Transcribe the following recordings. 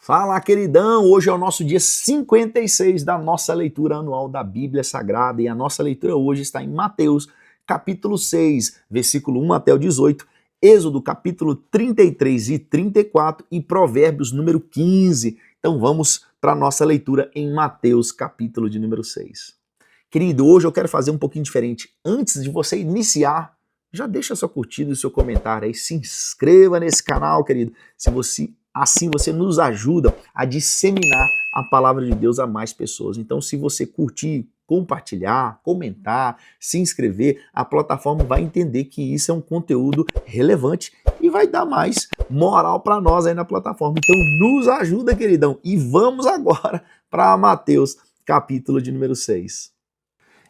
Fala, queridão! Hoje é o nosso dia 56 da nossa leitura anual da Bíblia Sagrada e a nossa leitura hoje está em Mateus, capítulo 6, versículo 1 até o 18, Êxodo, capítulo 33 e 34 e Provérbios, número 15. Então vamos para a nossa leitura em Mateus, capítulo de número 6. Querido, hoje eu quero fazer um pouquinho diferente. Antes de você iniciar, já deixa sua curtida e seu comentário aí, se inscreva nesse canal, querido. Assim você nos ajuda a disseminar a palavra de Deus a mais pessoas. Então, se você curtir, compartilhar, comentar, se inscrever, a plataforma vai entender que isso é um conteúdo relevante e vai dar mais moral para nós aí na plataforma. Então, nos ajuda, queridão. E vamos agora para Mateus, capítulo de número 6.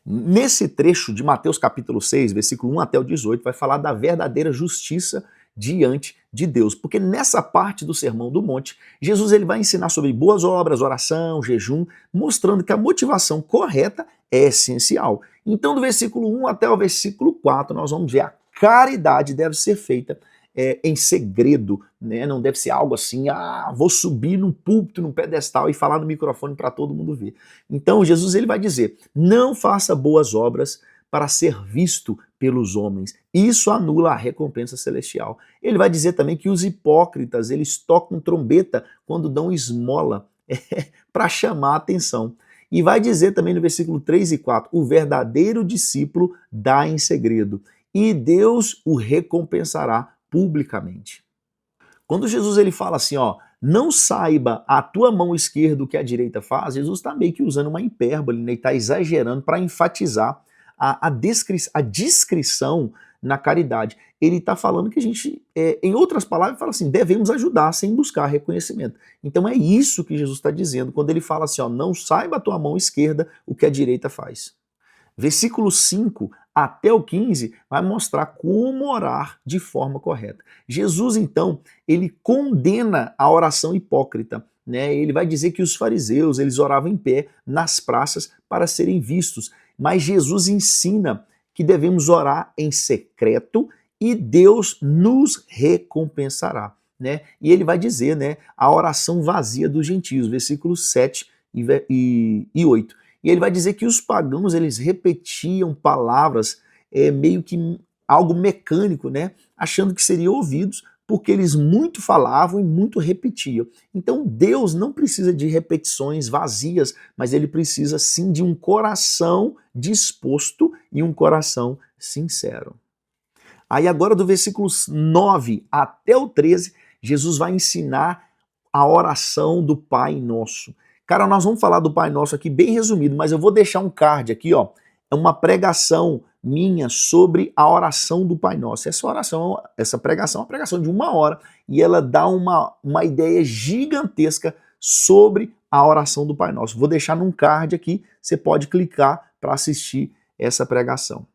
Nesse trecho de Mateus capítulo 6, versículo 1 até o 18, vai falar da verdadeira justiça diante de Deus. Porque nessa parte do Sermão do Monte, Jesus ele vai ensinar sobre boas obras, oração, jejum, mostrando que a motivação correta é essencial. Então, do versículo 1 até o versículo 4, nós vamos ver a caridade deve ser feita em segredo, né? Não deve ser algo assim, vou subir num púlpito, num pedestal e falar no microfone para todo mundo ver. Então Jesus ele vai dizer, não faça boas obras para ser visto pelos homens. Isso anula a recompensa celestial. Ele vai dizer também que os hipócritas, eles tocam trombeta quando dão esmola para chamar a atenção. E vai dizer também no versículo 3 e 4, o verdadeiro discípulo dá em segredo e Deus o recompensará publicamente. Quando Jesus ele fala assim, não saiba a tua mão esquerda o que a direita faz, Jesus está meio que usando uma hipérbole, né? Está exagerando para enfatizar a discrição na caridade. Ele está falando que a gente, em outras palavras, fala assim, devemos ajudar sem buscar reconhecimento. Então é isso que Jesus está dizendo quando ele fala assim, não saiba a tua mão esquerda o que a direita faz. Versículo 5 até o 15 vai mostrar como orar de forma correta. Jesus, então, ele condena a oração hipócrita, né? Ele vai dizer que os fariseus, eles oravam em pé nas praças para serem vistos, mas Jesus ensina que devemos orar em secreto e Deus nos recompensará, né? E ele vai dizer, né, a oração vazia dos gentios, versículos 7 e 8. E ele vai dizer que os pagãos, eles repetiam palavras meio que algo mecânico, né? Achando que seriam ouvidos, porque eles muito falavam e muito repetiam. Então Deus não precisa de repetições vazias, mas ele precisa sim de um coração disposto e um coração sincero. Aí agora do versículo 9 até o 13, Jesus vai ensinar a oração do Pai Nosso. Cara, nós vamos falar do Pai Nosso aqui bem resumido, mas eu vou deixar um card aqui, é uma pregação minha sobre a oração do Pai Nosso. Essa pregação é uma pregação de 1 hora e ela dá uma ideia gigantesca sobre a oração do Pai Nosso. Vou deixar num card aqui, você pode clicar para assistir essa pregação.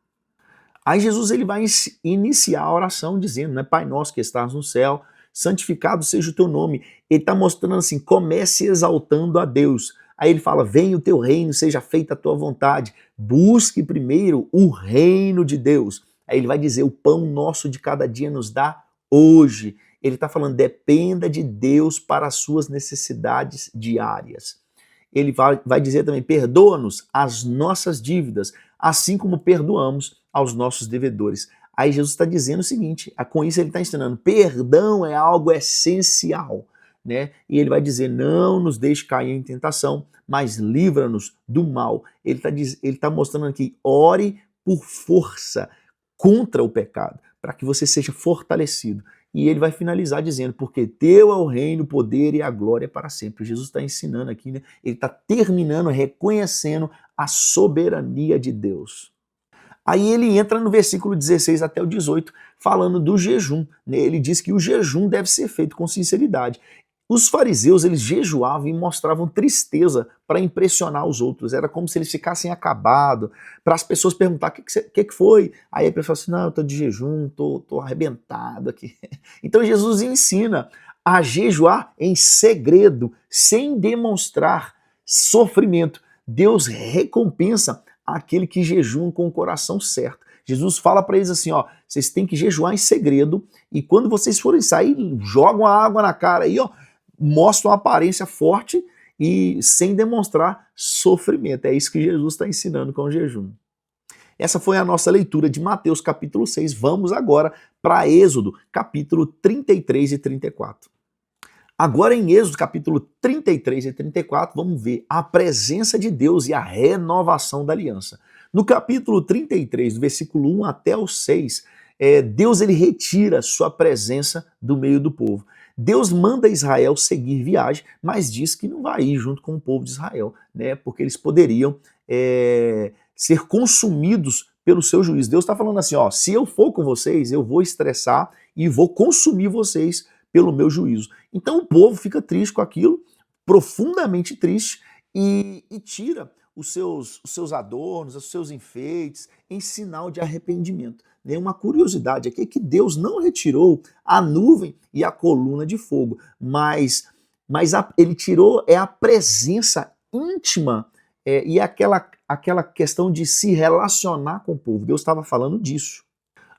Aí Jesus ele vai iniciar a oração dizendo, né, Pai Nosso que estás no céu, santificado seja o teu nome. Ele está mostrando assim, comece exaltando a Deus. Aí ele fala, venha o teu reino, seja feita a tua vontade. Busque primeiro o reino de Deus. Aí ele vai dizer, o pão nosso de cada dia nos dá hoje. Ele está falando, dependa de Deus para as suas necessidades diárias. Ele vai dizer também, perdoa-nos as nossas dívidas, assim como perdoamos aos nossos devedores. Aí Jesus está dizendo o seguinte, com isso ele está ensinando, perdão é algo essencial, né? E ele vai dizer, não nos deixe cair em tentação, mas livra-nos do mal. Ele está mostrando aqui, ore por força contra o pecado, para que você seja fortalecido. E ele vai finalizar dizendo, porque teu é o reino, o poder e a glória para sempre. Jesus está ensinando aqui, né? Ele está terminando, reconhecendo a soberania de Deus. Aí ele entra no versículo 16 até o 18, falando do jejum. Ele diz que o jejum deve ser feito com sinceridade. Os fariseus, eles jejuavam e mostravam tristeza para impressionar os outros. Era como se eles ficassem acabados, para as pessoas perguntar o que foi. Aí a pessoa assim, não, eu estou de jejum, estou arrebentado aqui. Então Jesus ensina a jejuar em segredo, sem demonstrar sofrimento. Deus recompensa aquele que jejum com o coração certo. Jesus fala para eles assim, vocês têm que jejuar em segredo e quando vocês forem sair, jogam a água na cara aí, mostram uma aparência forte e sem demonstrar sofrimento. É isso que Jesus está ensinando com o jejum. Essa foi a nossa leitura de Mateus capítulo 6. Vamos agora para Êxodo capítulo 33 e 34. Agora em Êxodo capítulo 33 e 34, vamos ver a presença de Deus e a renovação da aliança. No capítulo 33, do versículo 1 até o 6, Deus ele retira sua presença do meio do povo. Deus manda Israel seguir viagem, mas diz que não vai ir junto com o povo de Israel, né? Porque eles poderiam ser consumidos pelo seu juízo. Deus está falando assim, ó, se eu for com vocês, eu vou estressar e vou consumir vocês pelo meu juízo. Então o povo fica triste com aquilo, profundamente triste, e tira os seus adornos, os seus enfeites, em sinal de arrependimento. Uma curiosidade aqui é que Deus não retirou a nuvem e a coluna de fogo, mas ele tirou a presença íntima e aquela questão de se relacionar com o povo. Deus estava falando disso.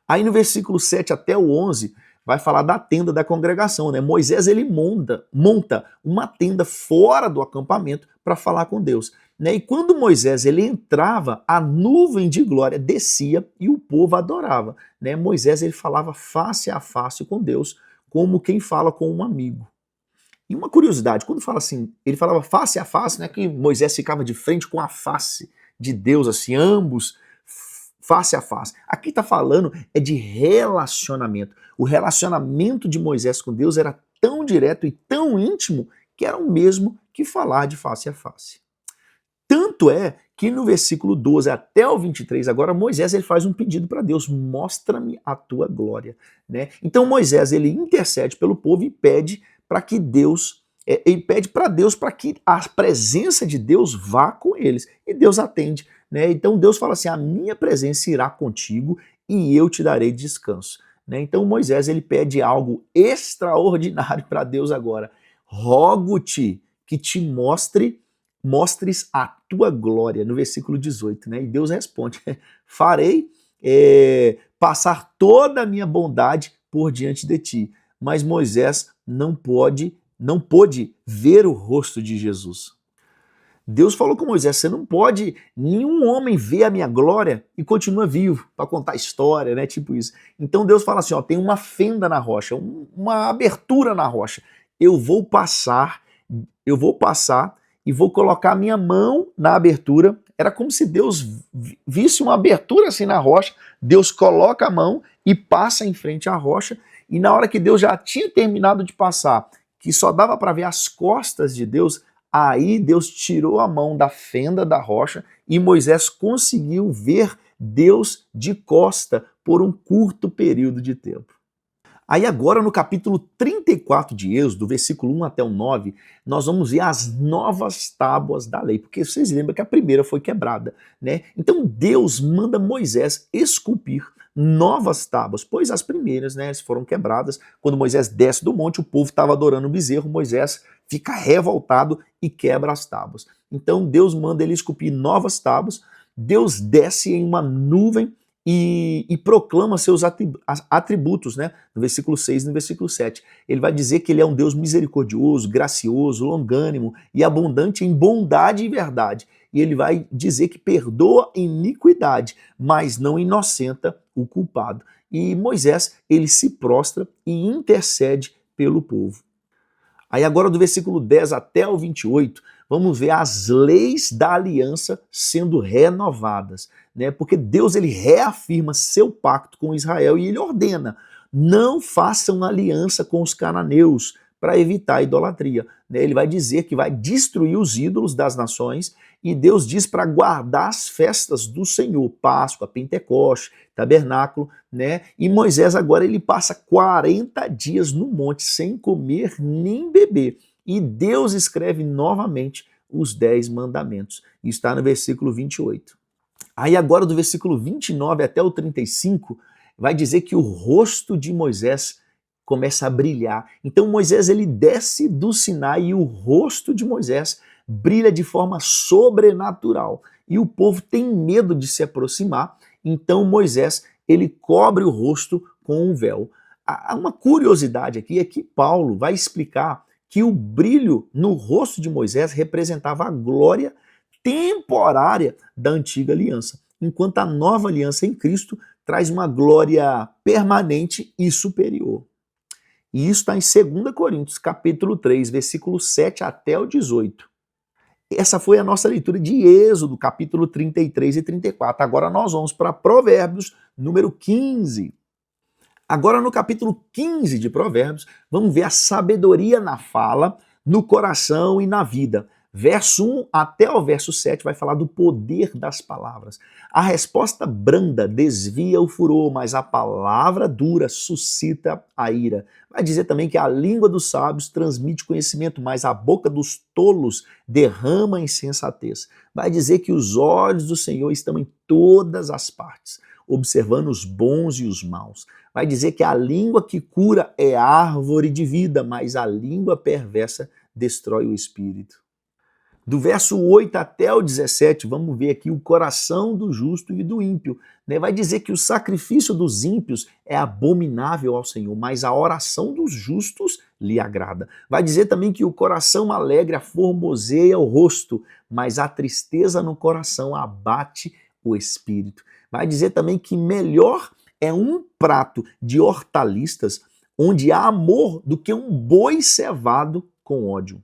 Aí no versículo 7 até o 11, vai falar da tenda da congregação, né? Moisés ele monta uma tenda fora do acampamento para falar com Deus, né? E quando Moisés ele entrava, a nuvem de glória descia e o povo adorava, né? Moisés ele falava face a face com Deus, como quem fala com um amigo. E uma curiosidade, quando fala assim, ele falava face a face, né? Que Moisés ficava de frente com a face de Deus, assim, ambos face a face. Aqui está falando de relacionamento. O relacionamento de Moisés com Deus era tão direto e tão íntimo que era o mesmo que falar de face a face. Tanto é que no versículo 12 até o 23, agora Moisés ele faz um pedido para Deus, mostra-me a tua glória, né? Então Moisés ele intercede pelo povo e pede para que Deus, ele pede para Deus para que a presença de Deus vá com eles. E Deus atende, né? Então Deus fala assim, a minha presença irá contigo e eu te darei descanso, né? Então Moisés ele pede algo extraordinário para Deus agora. Rogo-te que te mostres a tua glória, no versículo 18, né? E Deus responde, farei passar toda a minha bondade por diante de ti. Mas Moisés não pôde ver o rosto de Jesus. Deus falou com Moisés, você não pode, nenhum homem vê a minha glória e continua vivo para contar história, né? Tipo isso. Então Deus fala assim, ó, tem uma fenda na rocha, uma abertura na rocha. Eu vou passar e vou colocar a minha mão na abertura. Era como se Deus visse uma abertura assim na rocha, Deus coloca a mão e passa em frente à rocha, e na hora que Deus já tinha terminado de passar, que só dava para ver as costas de Deus, aí Deus tirou a mão da fenda da rocha e Moisés conseguiu ver Deus de costa por um curto período de tempo. Aí agora no capítulo 34 de Êxodo, do versículo 1 até o 9, nós vamos ver as novas tábuas da lei, porque vocês lembram que a primeira foi quebrada, né? Então Deus manda Moisés esculpir novas tábuas, pois as primeiras, né, foram quebradas. Quando Moisés desce do monte, o povo estava adorando o bezerro, Moisés fica revoltado e quebra as tábuas. Então Deus manda ele esculpir novas tábuas, Deus desce em uma nuvem e proclama seus atributos, né? No versículo 6 e no versículo 7. Ele vai dizer que ele é um Deus misericordioso, gracioso, longânimo e abundante em bondade e verdade. E ele vai dizer que perdoa iniquidade, mas não inocenta o culpado. E Moisés, ele se prostra e intercede pelo povo. Aí agora do versículo 10 até o 28, vamos ver as leis da aliança sendo renovadas, né? Porque Deus ele reafirma seu pacto com Israel e ele ordena, não façam aliança com os cananeus para evitar a idolatria, né? Ele vai dizer que vai destruir os ídolos das nações e Deus diz para guardar as festas do Senhor, Páscoa, Pentecoste, Tabernáculo, né? E Moisés agora ele passa 40 dias no monte sem comer nem beber. E Deus escreve novamente os 10 mandamentos. Isso está no versículo 28. Aí agora do versículo 29 até o 35, vai dizer que o rosto de Moisés começa a brilhar. Então Moisés ele desce do Sinai e o rosto de Moisés brilha de forma sobrenatural. E o povo tem medo de se aproximar, então Moisés ele cobre o rosto com um véu. Há uma curiosidade aqui é que Paulo vai explicar que o brilho no rosto de Moisés representava a glória temporária da antiga aliança, enquanto a nova aliança em Cristo traz uma glória permanente e superior. E isso está em 2 Coríntios, capítulo 3, versículo 7 até o 18. Essa foi a nossa leitura de Êxodo, capítulo 33 e 34. Agora nós vamos para Provérbios, número 15. Agora no capítulo 15 de Provérbios, vamos ver a sabedoria na fala, no coração e na vida. Verso 1 até o verso 7 vai falar do poder das palavras. A resposta branda desvia o furor, mas a palavra dura suscita a ira. Vai dizer também que a língua dos sábios transmite conhecimento, mas a boca dos tolos derrama insensatez. Vai dizer que os olhos do Senhor estão em todas as partes, observando os bons e os maus. Vai dizer que a língua que cura é árvore de vida, mas a língua perversa destrói o espírito. Do verso 8 até o 17, vamos ver aqui o coração do justo e do ímpio. Vai dizer que o sacrifício dos ímpios é abominável ao Senhor, mas a oração dos justos lhe agrada. Vai dizer também que o coração alegre formoseia o rosto, mas a tristeza no coração abate o espírito. Vai dizer também que melhor é um prato de hortaliças onde há amor do que um boi cevado com ódio.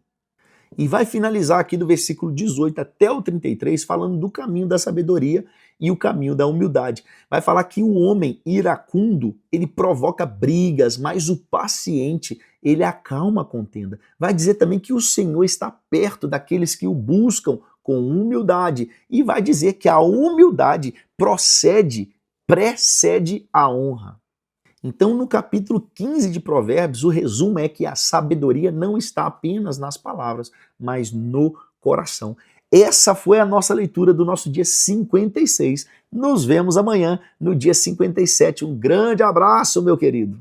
E vai finalizar aqui do versículo 18 até o 33 falando do caminho da sabedoria e o caminho da humildade. Vai falar que o homem iracundo, ele provoca brigas, mas o paciente, ele acalma a contenda. Vai dizer também que o Senhor está perto daqueles que o buscam com humildade. E vai dizer que a humildade precede a honra. Então, no capítulo 15 de Provérbios, o resumo é que a sabedoria não está apenas nas palavras, mas no coração. Essa foi a nossa leitura do nosso dia 56. Nos vemos amanhã, no dia 57. Um grande abraço, meu querido.